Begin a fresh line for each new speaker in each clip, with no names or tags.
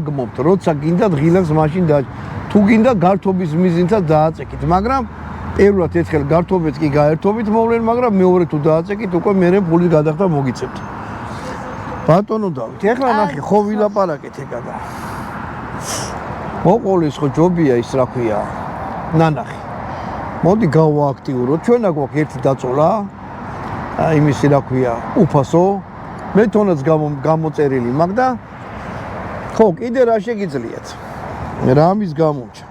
გმობთ, როცა გინდათ ღილაკს მაშინ თუ გინდა გართობის მიზნითაც დააწეკით, მაგრამ პირველად ერთხელ გართობეთ კი გაერთობით მოვლენ, მაგრამ მეორე თუ დააწეკით, უკვე მერე ფული გადახდა მოგიწევთ. ბატონო დავით, ეხლა ნახე, ხო ვილაპარაკეთ ეგა და მოყოლის ხო ჯობია ის რა ქვია, ნანახი. მოდი გავააქტიუროთ, ჩვენა გვაქვს ერთი დაწოლა, იმისი რა ქვია, უფასო, მე თონაც გამოწერილი მაქვს და ხო, კიდე რა შეგიძლიათ? რა ამის გამომჩა.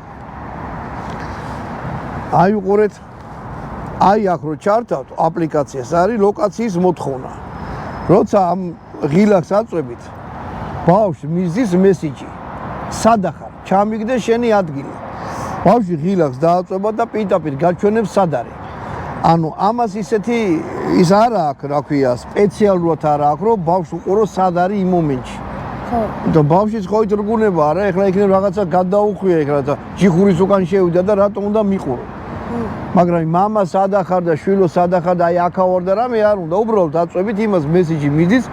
აი უყურეთ, აი აქ რო ჩართავთ აპლიკაციას, არის ლოკაციის მოთხოვნა. როცა ამ ღილაკს აწვევით, ბავშვს მისდის მესიჯი. სად ახარ? ჩამიგდე შენი ადგილი. ბავშვი ღილაკს დააწვევა და პირდაპირ გაჩვენებს სად არის. ანუ ამას ისეთი ის არა აქვს, რა ქვია, სპეციალურად არა აქვს, რომ ბავშვს უყუროს სად არის იმ მომენტში. ხო. და ბავშვის ხო ითრგუნება არა, ეხლა იქნებ რაღაცა გადაუხვია ეხლა და ჯიხურის უკან შევიდა და რატომ უნდა მიყურო. მაგრამ მამა სად ახარ და შვილო სად ახარ და აი აქა ვარ და რამე არ უნდა, უბრალოდ აწვევით იმას მესიჯი მიდის,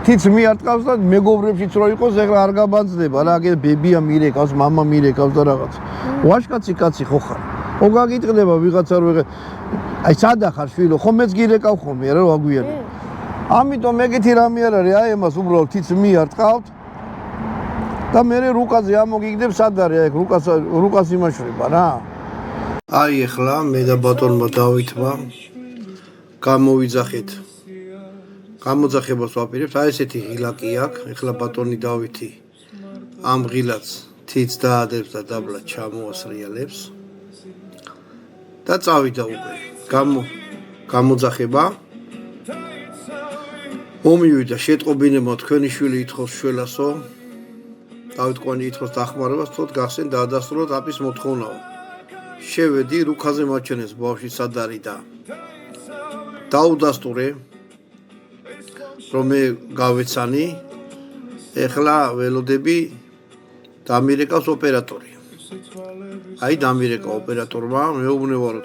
თიც მიარტყავს და მეგობრებშიც რო იყოს, ეხლა არ გაბანძდება რა, აგერ ბებია მირეკავს, მამა მირეკავს და რაღაც. ვაშკაცი კაცი ხო ხარ? ხო გაგიტყდება ვიღაცა რო აი სად ახარ შვილო, ხო მეც გირეკავ ხოლმე რა ვაგვიანე. ამიტომ ეგეთი რამე არ არის, აი ამას უბრალოდ თიც მიარტყავთ და მე რუკაზე ამოგიგდებს სად არის, აი რუკას იმაშრება რა. აი ეხლა მე და ბატონმა დავითმა გამოძახებას ვაპირებთ, აი ესეთი ღილაკი აქვს, ეხლა ბატონი დავითი ამ ღილაკს თიც დაადებს და დაბლა ჩამოასრიალებს და წავიდა უკვე გამოძახება მომივიდა შეტყობინება თქვენი შვილი ითხოვს შველასო დავითკვანი ითხოვს დახმარებას თოთ გახსენ დაადასტუროთ აპის მოთხოვნაო შევედი რუქაზე მაჩვენეს ბავშვი სად არის და დაუდასტურე რომ მე გავეცანი ეხლა ველოდები დამირეკავს ოპერატორი აი დამირეკა ოპერატორმა მეუბნევა რომ